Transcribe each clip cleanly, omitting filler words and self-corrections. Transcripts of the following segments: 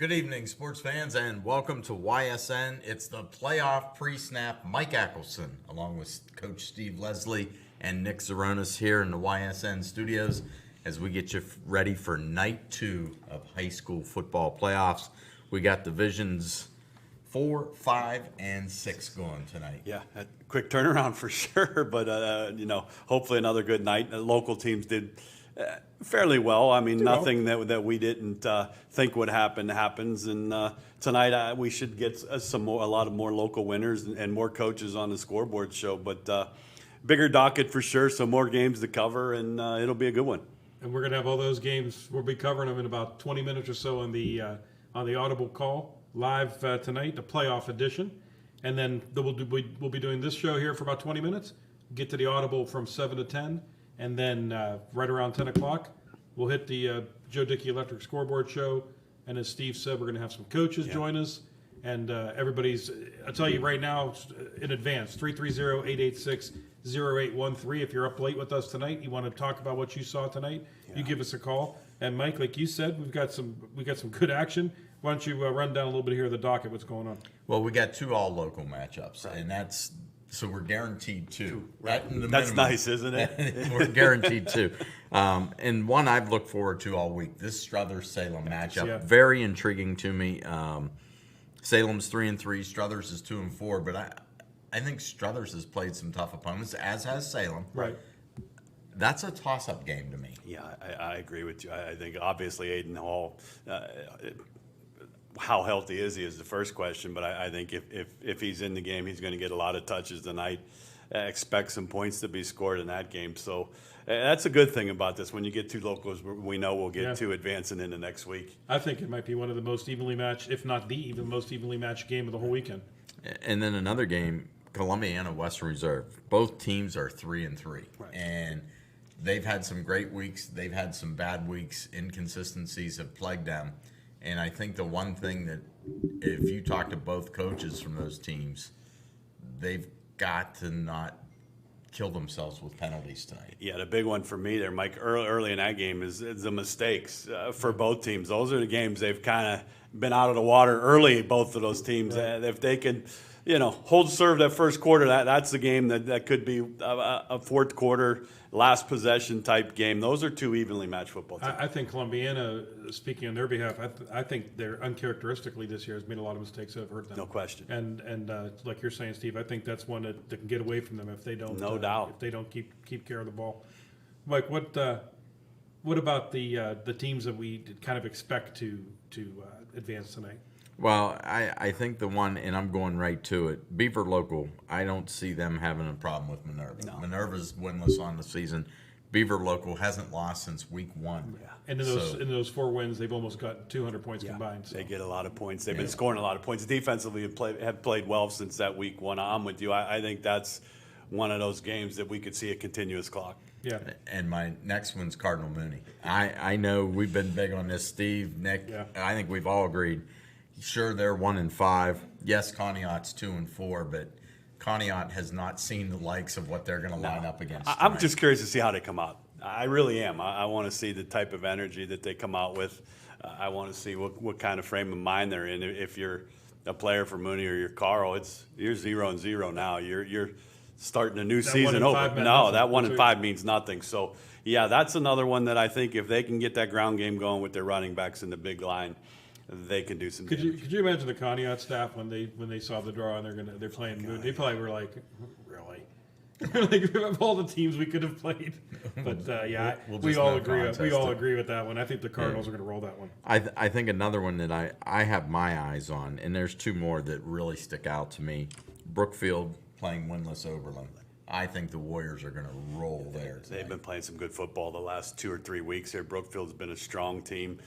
Good evening, sports fans, and welcome to YSN. It's the playoff pre-snap. Mike Ackelson, along with Coach Steve Leslie and Nick Zeronis here in the YSN studios as we get you ready for night 2 of high school football playoffs. We got divisions 4, 5, and 6 going tonight. Yeah, a quick turnaround for sure, but hopefully another good night. The local teams did fairly well. I mean, nothing that we didn't think would happen happens, and tonight we should get a lot more local winners and more coaches on the scoreboard show. But bigger docket for sure, so more games to cover, and it'll be a good one. And we're going to have all those games. We'll be covering them in about 20 minutes or so on the Audible call live tonight, the playoff edition. And then we'll be doing this show here for about 20 minutes. Get to the Audible from 7 to 10. And then right around 10 o'clock, we'll hit the Joe Dickey Electric Scoreboard Show. And as Steve said, we're going to have some coaches join us. And I'll tell you right now in advance, 330-886-0813. If you're up late with us tonight, you want to talk about what you saw tonight, you give us a call. And Mike, like you said, we got some good action. Why don't you run down a little bit here of the docket, what's going on? Well, we got 2 all-local matchups, and so we're guaranteed 2. Right? That's nice, isn't it? We're guaranteed 2. And one I've looked forward to all week, this Struthers-Salem matchup. Very intriguing to me. Salem's 3-3, Struthers is 2-4, but I think Struthers has played some tough opponents, as has Salem. Right. That's a toss-up game to me. Yeah, I agree with you. I think obviously Aiden Hall, how healthy is he is the first question, but I think if he's in the game, he's going to get a lot of touches tonight. Expect some points to be scored in that game. So that's a good thing about this. When you get 2 locals, we know we'll get 2 advancing into next week. I think it might be one of the most evenly matched, if not the even most evenly matched game of the whole weekend. And then another game, Columbiana Western Reserve. Both teams are 3-3, and they've had some great weeks. They've had some bad weeks. Inconsistencies have plagued them. And I think the one thing that, if you talk to both coaches from those teams, they've got to not kill themselves with penalties tonight. Yeah, the big one for me there, Mike, early in that game is the mistakes for both teams. Those are the games they've kind of been out of the water early, both of those teams. If they can, hold serve that first quarter, that's the game that could be a fourth quarter, last possession type game. Those are 2 evenly matched football teams. I think Columbiana, speaking on their behalf, I think they're uncharacteristically this year has made a lot of mistakes that have hurt them. No question. And like you're saying, Steve, I think that's one that can get away from them if they don't. No doubt. If they don't keep care of the ball. Mike, what about the teams that we kind of expect to advance tonight? Well, I think the one, and I'm going right to it, Beaver Local, I don't see them having a problem with Minerva. No. Minerva's winless on the season. Beaver Local hasn't lost since week 1. Yeah. And in those 4 wins, they've almost got 200 points combined. So. They get a lot of points. They've been scoring a lot of points. Defensively, have played well since that week 1. I'm with you. I think that's one of those games that we could see a continuous clock. Yeah. And my next one's Cardinal Mooney. I know we've been big on this, Steve, Nick. Yeah. I think we've all agreed. Sure, they're 1-5. Yes, Conneaut's 2-4, but Conneaut has not seen the likes of what they're going to line up against. I'm just curious to see how they come out. I really am. I want to see the type of energy that they come out with. I want to see what kind of frame of mind they're in. If you're a player for Mooney or you're Carl, you're 0-0 now. You're starting a new season over. No, that 1-5 means nothing. So, yeah, that's another one that I think if they can get that ground game going with their running backs in the big line, they can do some damage. Could you imagine the Conneaut staff when they saw the draw and they're playing Moon? They probably were like, really? Like of all the teams we could have played, but we all agree. We all agree with that one. I think the Cardinals are going to roll that one. I think another one that I have my eyes on, and there's 2 more that really stick out to me. Brookfield playing winless Oberlin. I think the Warriors are going to roll there tonight. They've been playing some good football the last 2 or 3 weeks here. Brookfield's been a strong team.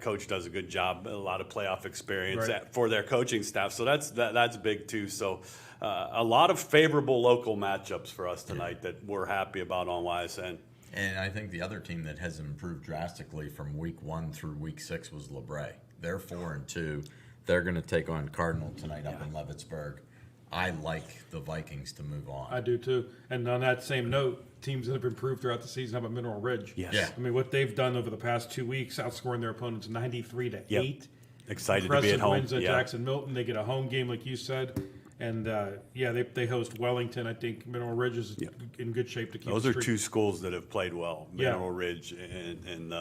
Coach does a good job, a lot of playoff experience for their coaching staff. So that's big too. So a lot of favorable local matchups for us tonight that we're happy about on YSN. And I think the other team that has improved drastically from week 1 through week 6 was LeBray. They're 4-2. They're going to take on Cardinal tonight up in Leavittsburg. I like the Vikings to move on. I do too. And on that same note, teams that have improved throughout the season, how about Mineral Ridge? Yes. Yeah. I mean, what they've done over the past 2 weeks, outscoring their opponents 93-8. Excited to be at Impressive home. wins at Jackson Milton. They get a home game, like you said. And, they host Wellington. I think Mineral Ridge is in good shape to keep Those the are streak. two schools that have played well, Mineral Ridge, and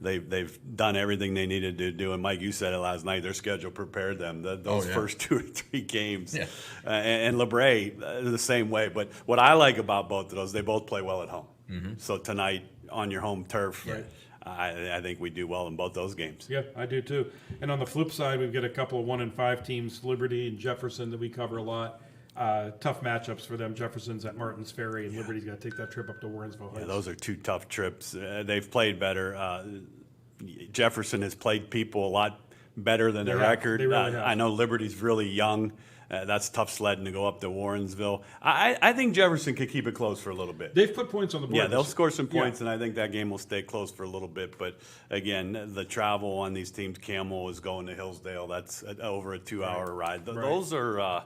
they've done everything they needed to do. And Mike, you said it last night. Their schedule prepared them. Those first 2 or 3 games, and LeBray the same way. But what I like about both of those, they both play well at home. So tonight on your home turf, I think we do well in both those games. Yeah, I do too. And on the flip side, we've got a couple of 1-5 teams, Liberty and Jefferson, that we cover a lot. Tough matchups for them. Jefferson's at Martins Ferry, and Liberty's got to take that trip up to Warrensville Heights. Yeah, those are 2 tough trips. They've played better. Jefferson has played people a lot better than their record. They really have. I know Liberty's really young. That's tough sledding to go up to Warrensville. I think Jefferson could keep it close for a little bit. They've put points on the board. Yeah, they'll score some points, and I think that game will stay close for a little bit. But again, the travel on these teams, Camel is going to Hillsdale. That's over a 2-hour ride. Those are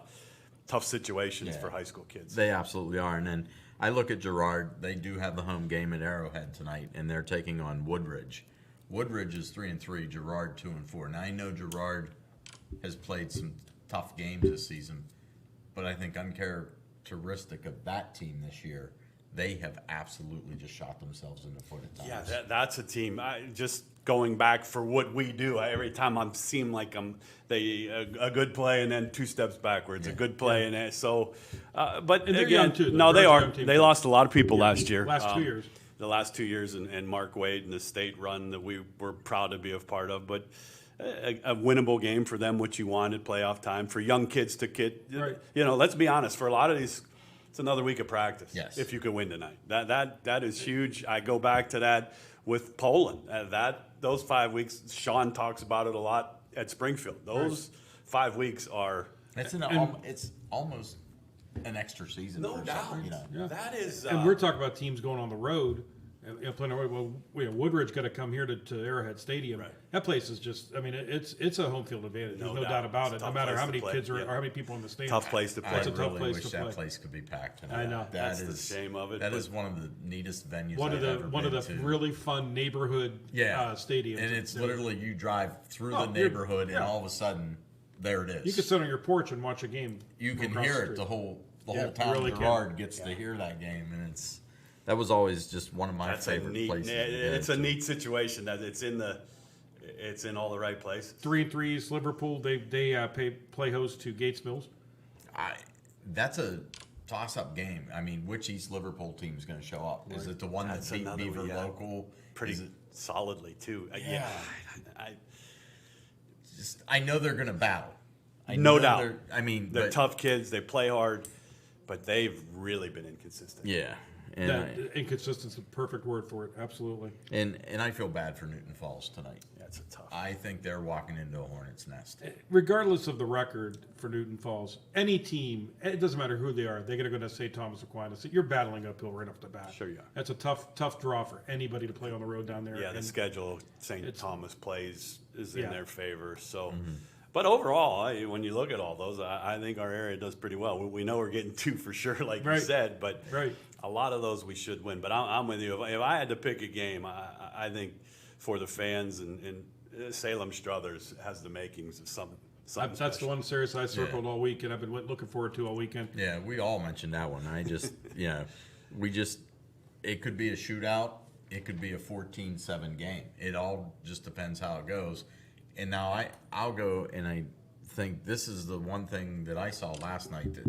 tough situations for high school kids. They absolutely are. And then I look at Girard. They do have the home game at Arrowhead tonight, and they're taking on Woodridge. Woodridge is 3-3. Girard 2-4. Now I know Girard has played some tough games this season, but I think uncharacteristic of that team this year, they have absolutely just shot themselves in the foot at times. Yeah, that's a team. Just going back for what we do, every time I seem like a good play and then 2 steps backwards, a good play and then, so. But And they're again, young too. no, They're they a are. young team They too. lost a lot of people last year. Last 2 years. The last 2 years, and Mark Wade and the state run that we were proud to be a part of, but. A winnable game for them, which you wanted, playoff time for young kids to get. Right. Let's be honest. For a lot of these, it's another week of practice. Yes. If you could win tonight, that is huge. I go back to that with Poland. Those 5 weeks, Sean talks about it a lot at Springfield. Those 5 weeks are. It's almost an extra season. No for doubt. some, Yeah. That is. And we're talking about teams going on the road. Playing away. Well, Woodridge got to come here to Arrowhead Stadium. Right. That place is just. I mean, it's a home field advantage. There's no doubt about It's it. a No tough matter how place many to play. kids or Yeah. how many people in the stadium. Tough place to play. It's a tough really place wish to that play. place could be packed tonight. I know. That's the shame of it. That but- is one of the neatest venues One of I've the ever one of been the to. really fun neighborhood stadiums. And it's literally you drive through Oh, the you're- neighborhood, and yeah. all of a sudden, there it is. You can sit on your porch and watch a game. You can across hear the it. street. The whole Yeah, town really of can. Girard gets to hear that game, and that was always just one of my That's a favorite neat. places. It's a neat situation that it's in all the right places. 3-3 Liverpool. They play host to Gates Mills. That's a toss-up game. I mean, which East Liverpool team is going to show up? Is it the one That's that beat another Beaver one, yeah. Local? Pretty Is it, solidly too. Yeah. I, I know they're going to battle. I No know doubt. They're they're tough kids. They play hard, but they've really been inconsistent. Yeah. And Inconsistency is the perfect word for it. Absolutely. and I feel bad for Newton Falls tonight. That's a tough. I think they're walking into a hornet's nest. Regardless of the record for Newton Falls, any team, it doesn't matter who they are, they're going to go to St. Thomas Aquinas. You're battling uphill right off the bat. Sure you are. That's a tough draw for anybody to play on the road down there. Yeah, the And schedule St. Thomas plays is in Yeah. their favor. So, but overall, when you look at all those, I think our area does pretty well. We know we're getting 2 for sure, like you Right. said, but Right. a lot of those we should win. But I'm with you. If I had to pick a game, I think for the fans and Salem Struthers has the makings of something that's special. the one series I circled all week, and I've been looking forward to all weekend. Yeah, we all mentioned that one. I just, it could be a shootout. It could be a 14-7 game. It all just depends how it goes. And now I'll go, and I think this is the one thing that I saw last night that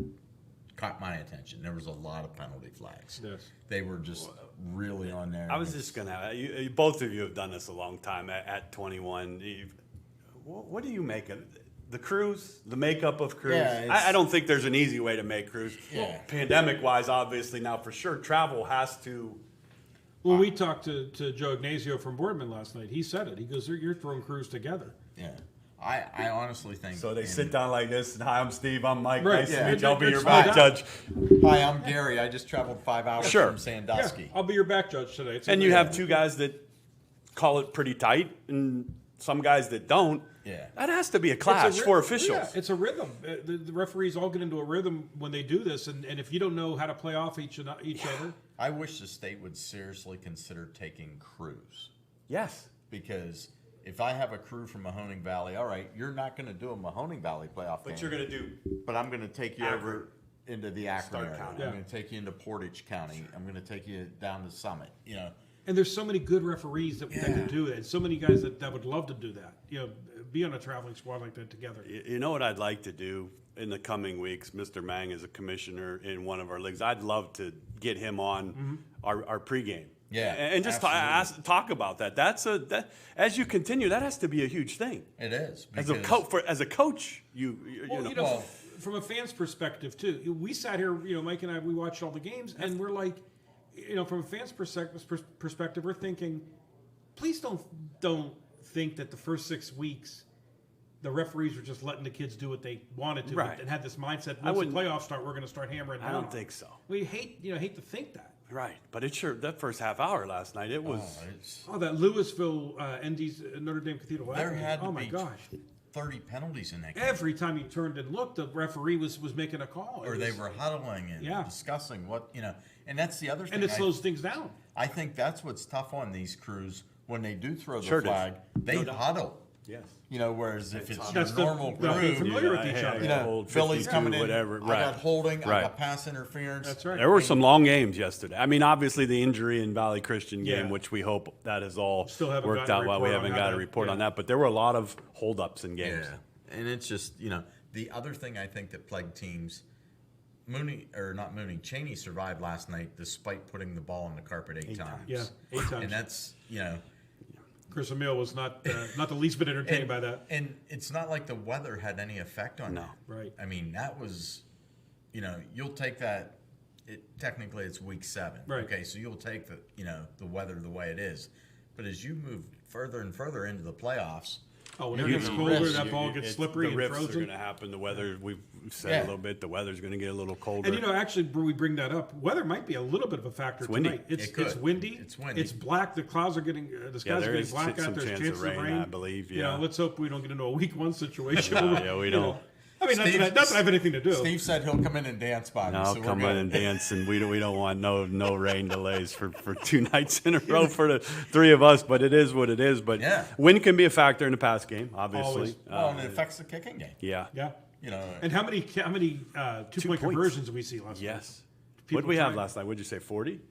caught my attention. There was a lot of penalty flags. Yes. They were just really on there. I was just gonna. Both of you have done this a long time at 21. What do you make of the cruise? The makeup of cruise? Yeah, I don't think there's an easy way to make cruise. Yeah. Pandemic-wise, obviously now for sure, travel has to. Well, we talked to Joe Ignazio from Boardman last night. He said it. He goes, "You're throwing crews together." Yeah. I honestly think. So they and- sit down like this. And, hi, I'm Steve. I'm Mike. Right. Nice to Yeah. meet you. I'll be your It's back no judge. Hi, I'm Gary. I just traveled 5 hours Sure. from Sandusky. Yeah, I'll be your back judge today. It's And you amazing. have 2 guys that call it pretty tight, and some guys that don't. Yeah. That has to be a It's clash a for rhythm. officials. Yeah, it's a rhythm. The referees all get into a rhythm when they do this, and if you don't know how to play off each other, I wish the state would seriously consider taking crews Yes. because if I have a crew from Mahoning Valley, all right, you're not going to do a Mahoning Valley playoff game. But you're going to do But I'm going to take you Akron. over into the Akron Stark area. County. I'm Yeah. going to take you into Portage County. I'm going to take you down to Summit. You know, And there's so many good referees that can do it. So many guys that would love to do that. You know, be on a traveling squad like that together. You know what I'd like to do in the coming weeks? Mr. Mang is a commissioner in one of our leagues. I'd love to get him on our pregame. Yeah, and just absolutely. talk about that. That as you continue, that has to be a huge thing. it is. As a coach, you Well, know. you know, from a fan's perspective too, we sat here, you know, Mike and I, we watched all the games, and we're like, you know, from a fan's perspective, we're thinking, please don't think that the first 6 weeks, the referees were just letting the kids do what they wanted to, Right. and had this mindset. I Once the wouldn't- playoffs start, we're going to start hammering. I down don't on think it. so. We hate to think that. Right, but it sure that first half hour last night it was. Oh, that Louisville ND's Notre Dame Cathedral. There had to oh my be gosh! 30 penalties in that game. Every time you turned and looked, the referee was making a call. Or they were huddling and Yeah. discussing what, you know. And that's the other thing. and it slows things down. I think that's what's tough on these crews. When they do throw the Sure it is. flag, they No doubt. huddle. Yes. You know, whereas if it's your That's the- normal they're crew, familiar with each other. you know, Old Philly's 52, coming in, whatever. I Right. got holding, I Right. got pass interference. That's right. There were some long games yesterday. I mean, obviously the injury in Valley Christian game, Yeah. which we hope that has all Still haven't worked gotten a out well. We report on haven't how got a that- report on yeah. that, but there were a lot of holdups in games. Yeah, and it's just, you know, the other thing I think that plagued teams, Cheney survived last night despite putting the ball on the carpet eight times. Yeah, 8 times. And that's, you know, Chris Emile was not the least bit entertained by that. And it's not like the weather had any effect on No. that. Right. I mean, that was, you know, you'll take that. Technically, it's week 7. Right. Okay, so you'll take the weather the way it is, but as you move further and further into the playoffs, Oh, when it You're gets gonna colder, risk- that ball gets slippery The and rifts are frozen. going to happen. The weather, we've said Yeah. a little bit, the weather's going to get a little colder. And you know, actually, we bring that up. Weather might be a little bit of a factor windy. tonight. It's It could. it's windy. It's windy. It's black. The clouds are getting the skies are there getting is black some out. There's chance chances of rain, I believe, You know, yeah. let's hope we don't get into a week 1 situation. No, where yeah, we you don't. know, I mean, Steve- not that I have anything to do. Steve said he'll come in and dance by me. Now so we're come good. in and dance, and we don't want no rain delays for 2 nights in a row for the 3 of us. But it is what it is. But Yeah. wind can be a factor in the pass game, obviously. Always. Well, and it affects the kicking game. Yeah. Yeah. You know, And how many 2-point points. conversions did we see last night? Yes. People What did we have trying- last night? What did you say? 40?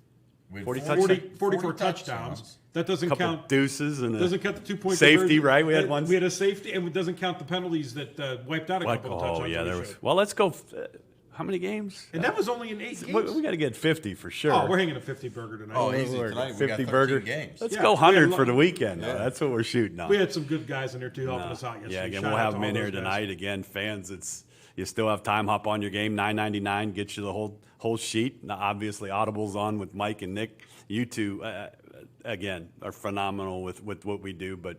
we had 40 44 touchdowns. That doesn't Couple count. deuces and Doesn't count the 2-point safety, conversion. right? We had one. We had a safety, and it doesn't count the penalties that wiped out a couple of touchdowns. Oh yeah, that we there was. showed. Well, let's go. How many games? And that was only in 8 games. We got to get 50 for sure. Oh, we're hanging a 50 burger tonight. Oh, easy We're tonight. We got 50 13 burger games. Let's Yeah, go we had 100 a for the lot- weekend. though. That's what we're shooting on. We had some good guys in there too helping us out yesterday. Yeah, again, Shout we'll out have to them all in here those guys. tonight. Again, fans, you still have time. Hop on your game. $9.99 gets you the whole sheet. Now, obviously, Audible's on with Mike and Nick. You two, again, are phenomenal with what we do. But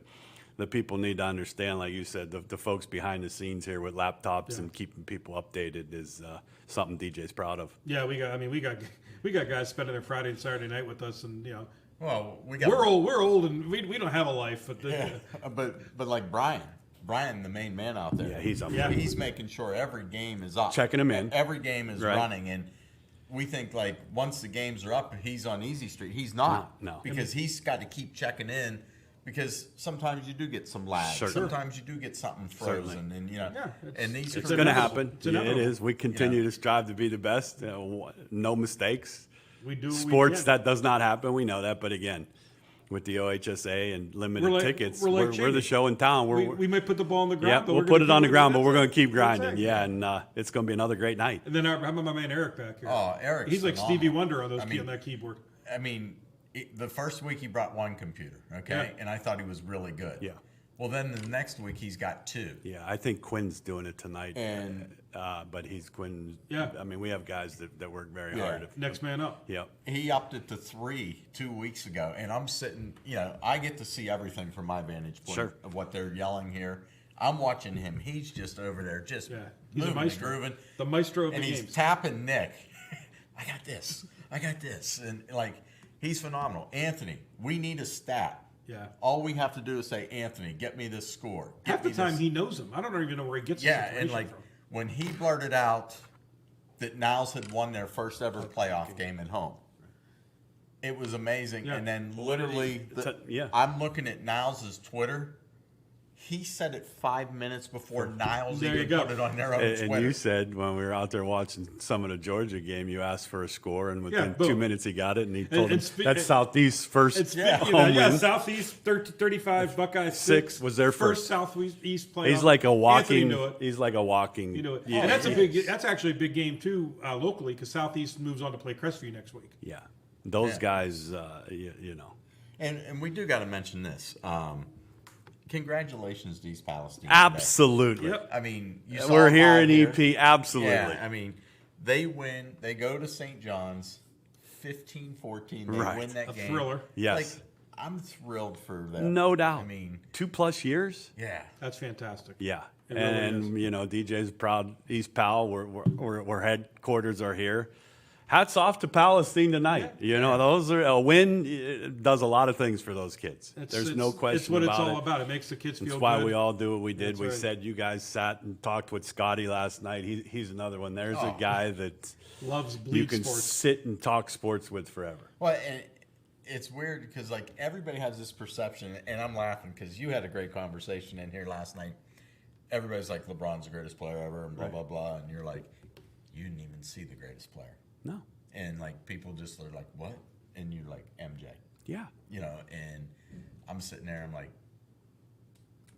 the people need to understand, like you said, the folks behind the scenes here with laptops and keeping people updated is something DJ's proud of. Yeah, we got guys spending their Friday and Saturday night with us, and you know, Well, we got we're old, and we don't have a life. But Yeah, but like Brian, the main man out there. Yeah, he's up Yeah. there. He's making sure every game is up. Checking him in. Every game is Right. running, and we think like once the games are up, he's on easy street. He's not. No. Because he's got to keep checking in. Because sometimes you do get some lag. Sure. Sometimes you do get something frozen, and you know. Yeah, and these It's crews- going to inevitable. happen. It's Yeah, it inevitable. is. We continue to strive to be the best. No mistakes. we do what we Sports, can. that does not happen. We know that. But again, with the OHSA and limited We're like- tickets, we're like we're Cheney. the show in town. we might put the ball on the ground. yeah, but we'll we're put gonna it on the keep ground, but moving. we're going to keep That's grinding. it. Yeah, and it's going to be another great night. And then how about my man Eric back here? Oh, Eric's he's like phenomenal. Stevie Wonder on those I mean, on that keyboard. I mean, the first week he brought one computer, okay, Yeah. and I thought he was really good. Yeah. Well, then the next week he's got 2. Yeah, I think Quinn's doing it tonight. And- but he's Quinn. Yeah. I mean, we have guys that work very Yeah. hard. Next man up. Yeah. He upped it to 3 2 weeks ago, and I'm sitting. You know, I get to see everything from my vantage point Sure. of what they're yelling here. I'm watching him. He's just over there, just Yeah, he's a moving and maestro. grooving. The maestro of and the he's games. tapping Nick. I got this. I got this, and like he's phenomenal. Anthony, we need a stat. Yeah. All we have to do is say, Anthony, get me this score. Get Half the me time this. he knows him. I don't even know where he gets. Yeah, this and information like from. when he blurted out that Niles had won their first ever playoff game at home, it was amazing. Yeah. And then literally, Yeah. I'm looking at Niles' Twitter, He said it 5 minutes before Niles There you even go. put it on their own And Twitter. you said when we were out there watching some of the Georgia game, you asked for a score, and within boom. 2 minutes he got it, and he told and him that's Southeast's first home win. Southeast 35, Buckeyes Six was their first. Southeast playoff. He's like a Anthony walking. knew it. He's like a walking. You know it. Yeah, And that's actually a big game too locally because Southeast moves on to play Crestview next week. yeah. Those Yeah. guys, you know. And we do got to mention this. Congratulations to East Palestine. Absolutely. Yep. I mean, you saw We're it here live in EP. Absolutely. Yeah, I mean, they win. They go to St. John's, 15-14. They Right. win that A game. thriller. Yes. Like, I'm thrilled for them. No doubt. I mean, 2+ years. yeah. That's fantastic. Yeah. It really And you know, DJ's proud. East Pal. We're headquarters are here. Hats off to Palestine tonight. Yeah. You know, those are a win. It does a lot of things for those kids. There's no question. It's what about it's all it. about. It makes the kids feel That's why good. we all do what we did. That's We right. said you guys sat and talked with Scotty last night. He's another one. There's a guy that loves you bleed can sports. sit and talk sports with forever. Well, and it's weird because like everybody has this perception, and I'm laughing because you had a great conversation in here last night. Everybody's like, LeBron's the greatest player ever, and blah blah blah, and you're like, you didn't even see the greatest player, No. and like people just are like, what? And you're like, MJ, Yeah. you know, and I'm sitting there, I'm like,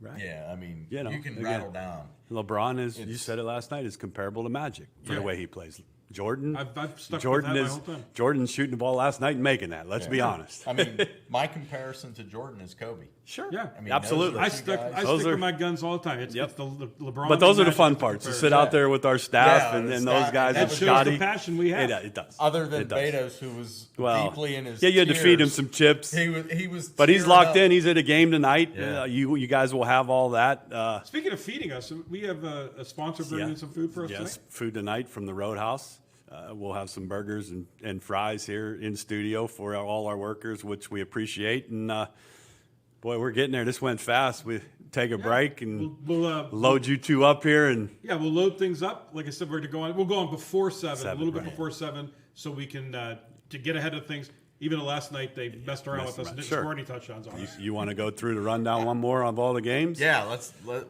Right. yeah, I mean, You know, you can again, rattle down. LeBron is. You It's- said it last night. Is comparable to Magic for Yeah. the way he plays. Jordan. I've stuck Jordan with that my is whole time. Jordan's shooting the ball last night and making that. Let's be honest. I mean, my comparison to Jordan is Kobe. Sure. Yeah. I mean, Absolutely. those I are two stick guys- Those with are- my guns all the time. It's, Yep. it's the LeBron. But those are and the fun Magic parts. To comparison. sit out there with our staff Yeah, and Scott- those guys that and was- shows Scotty. the passion we have. It does. Other than It does. Betos, who was Well, deeply in his yeah, you had to feed him tears. some chips. He was, But he's tearing locked up. in. He's at a game tonight. Yeah. You guys will have all that. Speaking of feeding us, we have a sponsor bringing in some food for us Yes, tonight. food tonight from the Roadhouse. We'll have some burgers and fries here in studio for all our workers, which we appreciate. And boy, we're getting there. This went fast. We take a break and We'll load you two up here. And we'll load things up. Like I said, we're to go on. We'll go on before 7, a little bit right. before 7, so we can to get ahead of things. Even though last night they messed around with us and didn't Sure. score any touchdowns on us. you want to go through the rundown one more of all the games? Yeah,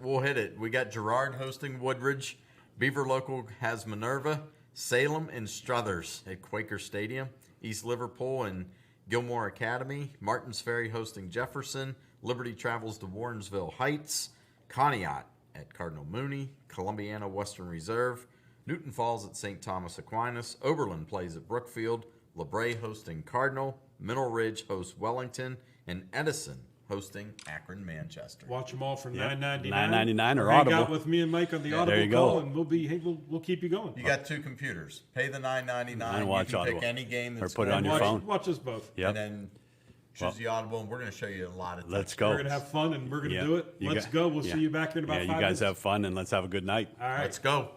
we'll hit it. We got Girard hosting Woodridge. Beaver Local has Minerva. Salem and Struthers at Quaker Stadium. East Liverpool and Gilmore Academy. Martins Ferry hosting Jefferson. Liberty travels to Warrensville Heights. Conneaut at Cardinal Mooney. Columbiana Western Reserve. Newton Falls at St. Thomas Aquinas. Oberlin plays at Brookfield. LeBray hosting Cardinal. Mineral Ridge hosts Wellington. And Edison hosting Akron Manchester. Watch them all for Yep. $9.99. $9.99 or Hang Audible. out with me and Mike on the there Audible you go. call, and we'll keep you going. You got 2 computers. Pay the $9.99. And watch you can pick Audible. any game Or that's put it on going your on. phone. Watch us both. Yep. And then choose the Audible, and we're going to show you a lot of Let's touchdowns. go. We're gonna have fun, and we're gonna Yeah. do it. You Let's got- go. We'll yeah. see you back here in about Yeah, 5 you guys minutes. have fun and let's have a good night. All right. Let's go.